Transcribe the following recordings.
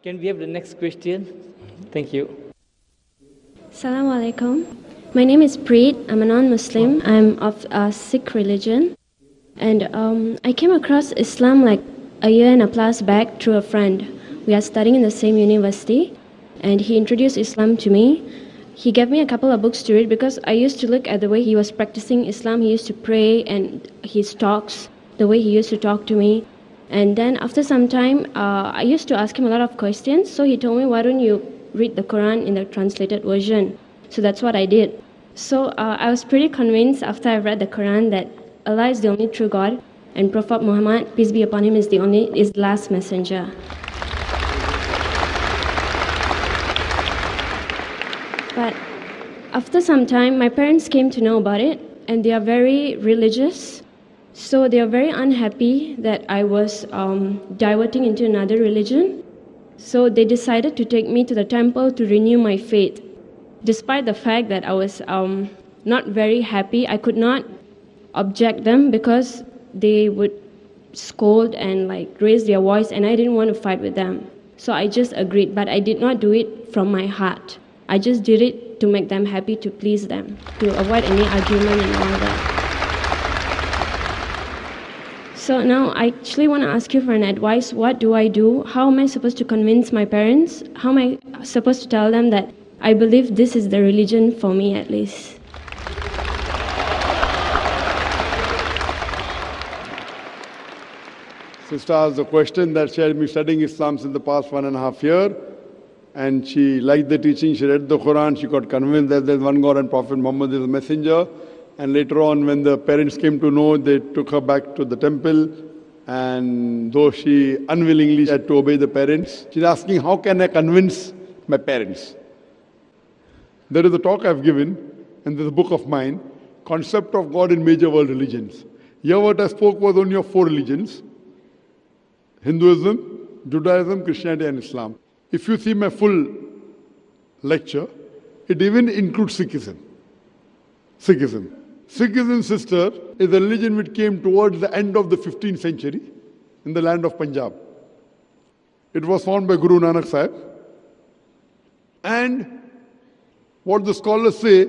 Can we have the next question? Thank you. Assalamu alaikum. My name is Preet. I'm a non-Muslim. I'm of Sikh religion. And I came across Islam like a year and a plus back through a friend. We are studying in the same university, and he introduced Islam to me. He gave me a couple of books to read because I used to look at the way he was practicing Islam. He used to pray and his talks, the way he used to talk to me. And then after some time, I used to ask him a lot of questions. So he told me, why don't you read the Quran in the translated version? So that's what I did. So I was pretty convinced after I read the Quran that Allah is the only true God and Prophet Muhammad, peace be upon him, is the last messenger. But after some time, my parents came to know about it, and they are very religious. So they are very unhappy that I was diverting into another religion. So they decided to take me to the temple to renew my faith. Despite the fact that I was not very happy, I could not object them because they would scold and raise their voice, and I didn't want to fight with them. So I just agreed, but I did not do it from my heart. I just did it to make them happy, to please them, to avoid any argument and all that. So now I actually want to ask you for an advice. What do I do? How am I supposed to convince my parents? How am I supposed to tell them that I believe this is the religion for me at least? Sister asked a question that she had been studying Islam since the past 1.5 years. And she liked the teaching, she read the Quran, she got convinced that there's one God and Prophet Muhammad is a messenger. And later on, when the parents came to know, they took her back to the temple. And though she unwillingly had to obey the parents, she's asking, how can I convince my parents? There is a talk I've given, and there's a book of mine, Concept of God in Major World Religions. Here what I spoke was only of 4 religions: Hinduism, Judaism, Christianity and Islam. If you see my full lecture, it even includes Sikhism. Sikhism, sister, is a religion which came towards the end of the 15th century in the land of Punjab. It was founded by Guru Nanak Sahib. And what the scholars say,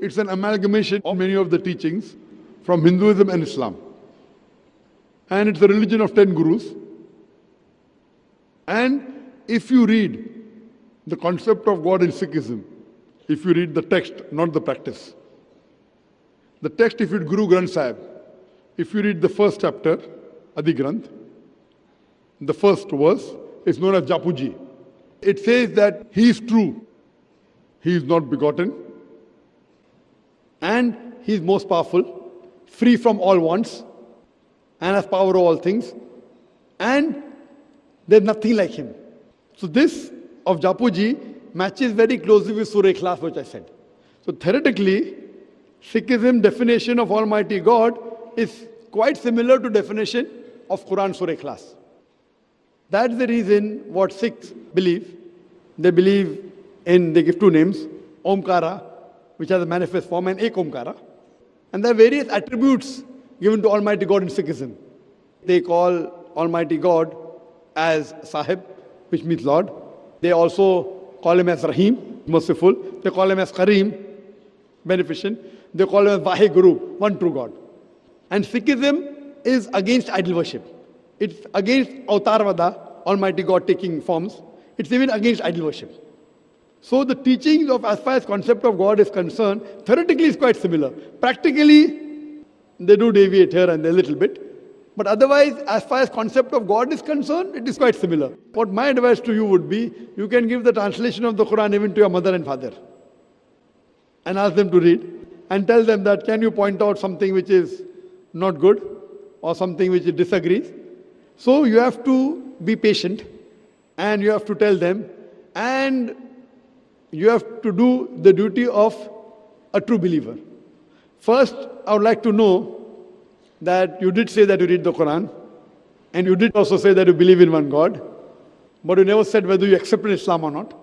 it's an amalgamation of many of the teachings from Hinduism and Islam. And it's a religion of 10 gurus. And if you read the concept of God in Sikhism, if you read the text, not the practice. The text, if you read Guru Granth Sahib, if you read the first chapter, Adi Granth, the first verse is known as Japuji. It says that He is true, He is not begotten, and He is most powerful, free from all wants, and has power over all things, and there's nothing like Him. So this of Japuji matches very closely with Surah Ikhlas, which I said. So theoretically, Sikhism definition of Almighty God is quite similar to definition of Quran Surah Ikhlas. That's the reason what Sikhs believe. They believe in, they give 2 names, Omkara, which has a manifest form, and Ek Omkara. And there are various attributes given to Almighty God in Sikhism. They call Almighty God as Sahib, which means Lord. They also call Him as Rahim, merciful. They call Him as Kareem, beneficent. They call Him as Vaheguru, one true God. And Sikhism is against idol worship. It's against Avatarvada, Almighty God taking forms. It's even against idol worship. So the teachings of, as far as concept of God is concerned, theoretically is quite similar. Practically, they do deviate here and there a little bit. But otherwise, as far as concept of God is concerned, it is quite similar. What my advice to you would be, you can give the translation of the Quran even to your mother and father. And ask them to read. And tell them that, can you point out something which is not good? Or something which disagrees? So you have to be patient. And you have to tell them. And you have to do the duty of a true believer. First, I would like to know that you did say that you read the Quran, and you did also say that you believe in one God, but you never said whether you accept Islam or not.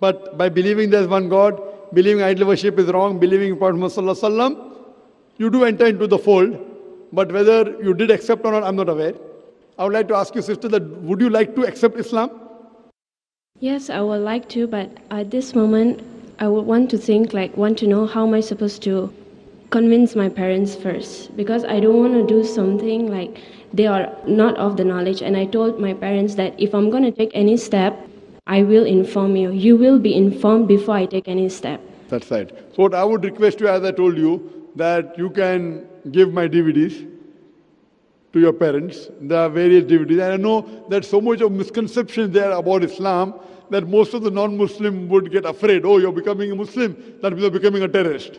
But by believing there's one God, believing idol worship is wrong, believing in Prophet Muhammad, you do enter into the fold. But whether you did accept or not, I'm not aware. I would like to ask you, sister, that would you like to accept Islam? Yes, I would like to, but at this moment, I would want to know how am I supposed to convince my parents first, because I don't want to do something like they are not of the knowledge. And I told my parents that if I'm going to take any step, I will inform you. You will be informed before I take any step. That's right. So what I would request you, as I told you, that you can give my DVDs to your parents. There are various DVDs. And I know that so much of misconception there about Islam that most of the non-Muslim would get afraid. Oh, you're becoming a Muslim, that means you're becoming a terrorist.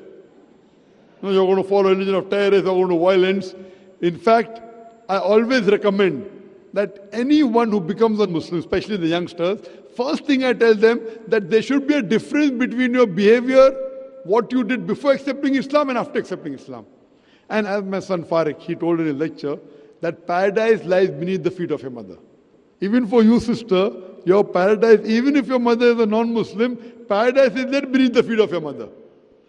No, you're going to follow a religion of terrorists, you're going to violence. In fact, I always recommend that anyone who becomes a Muslim, especially the youngsters, first thing I tell them that there should be a difference between your behavior, what you did before accepting Islam and after accepting Islam. And as my son Farik, he told in his lecture that paradise lies beneath the feet of your mother. Even for you, sister, your paradise, even if your mother is a non-Muslim, paradise is there beneath the feet of your mother.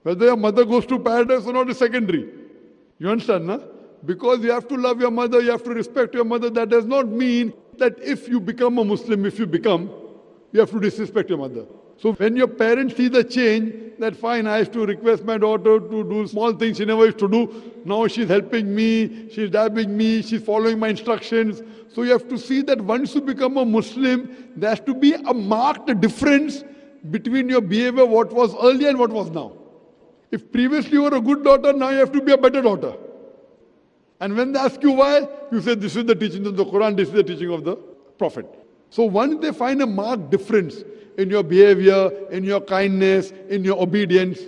Whether your mother goes to paradise or not is secondary. You understand, no? Because you have to love your mother, you have to respect your mother. That does not mean that if you become a Muslim, you have to disrespect your mother. So when your parents see the change, that fine, I used to request my daughter to do small things she never used to do. Now she's helping me, she's dabbing me, she's following my instructions. So you have to see that once you become a Muslim, there has to be a marked difference between your behavior, what was earlier and what was now. If previously you were a good daughter, now you have to be a better daughter. And when they ask you why, you say this is the teaching of the Quran, this is the teaching of the Prophet. So once they find a marked difference in your behavior, in your kindness, in your obedience,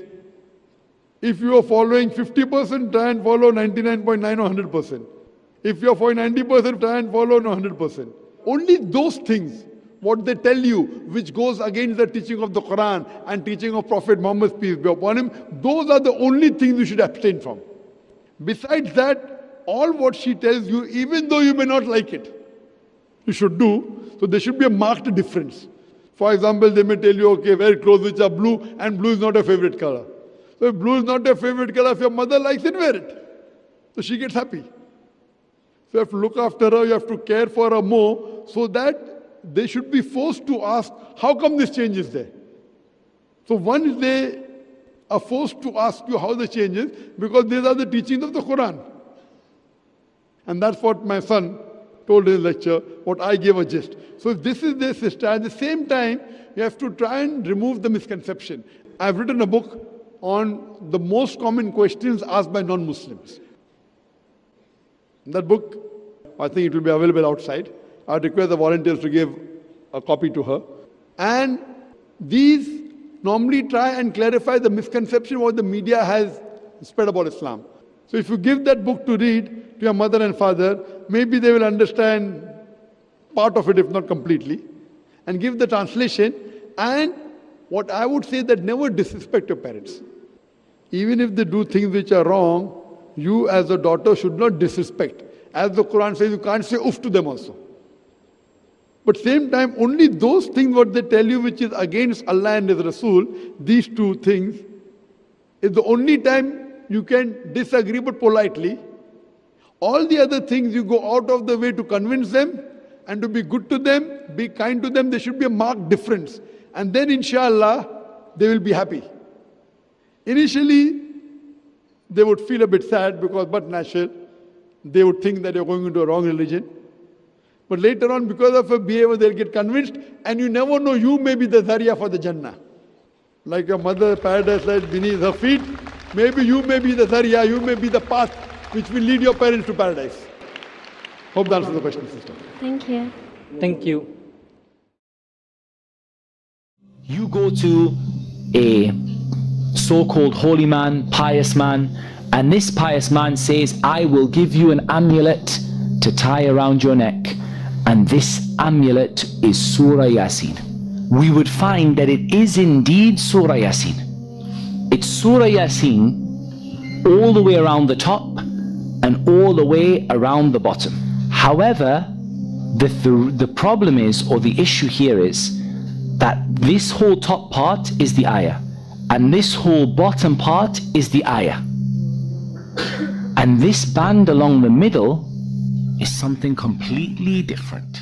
if you are following 50%, try and follow 99.9 or 100%. If you are following 90%, try and follow 100%. Only those things, what they tell you, which goes against the teaching of the Quran and teaching of Prophet Muhammad, peace be upon him, those are the only things you should abstain from. Besides that, all what she tells you, even though you may not like it, you should do. So there should be a marked difference. For example, they may tell you, okay, wear clothes which are blue, and blue is not your favorite color. So if blue is not your favorite color, if your mother likes it, wear it. So she gets happy. So you have to look after her, you have to care for her more, so that they should be forced to ask, how come this change is there? So once they are forced to ask you how the change is, because these are the teachings of the Quran. And that's what my son told in his lecture, what I gave a gist. So if this is their sister, at the same time, you have to try and remove the misconception. I've written a book on the most common questions asked by non-Muslims. In that book, I think it will be available outside. I would request the volunteers to give a copy to her. And these normally try and clarify the misconception what the media has spread about Islam. So if you give that book to read to your mother and father, maybe they will understand part of it, if not completely, and give the translation. And what I would say that never disrespect your parents. Even if they do things which are wrong, you as a daughter should not disrespect. As the Quran says, you can't say oof to them also. But same time, only those things what they tell you which is against Allah and His Rasul, these two things, is the only time you can disagree but politely. All the other things you go out of the way to convince them and to be good to them, be kind to them. There should be a marked difference. And then inshallah, they will be happy. Initially, they would feel a bit sad because, but natural, they would think that you're going into a wrong religion. But later on, because of a behavior, they'll get convinced, and you never know, you may be the Zariya for the Jannah. Like your mother, paradise lies beneath her feet, maybe you may be the Zariya, you may be the path which will lead your parents to paradise. Hope that answers the question, sister. Thank you. Thank you. You go to a so-called holy man, pious man, and this pious man says, I will give you an amulet to tie around your neck. And this amulet is Surah Yasin. We would find that it is indeed Surah Yasin. It's Surah Yasin all the way around the top and all the way around the bottom. However, the problem is, or the issue here is, that this whole top part is the ayah, and this whole bottom part is the ayah. And this band along the middle is something completely different.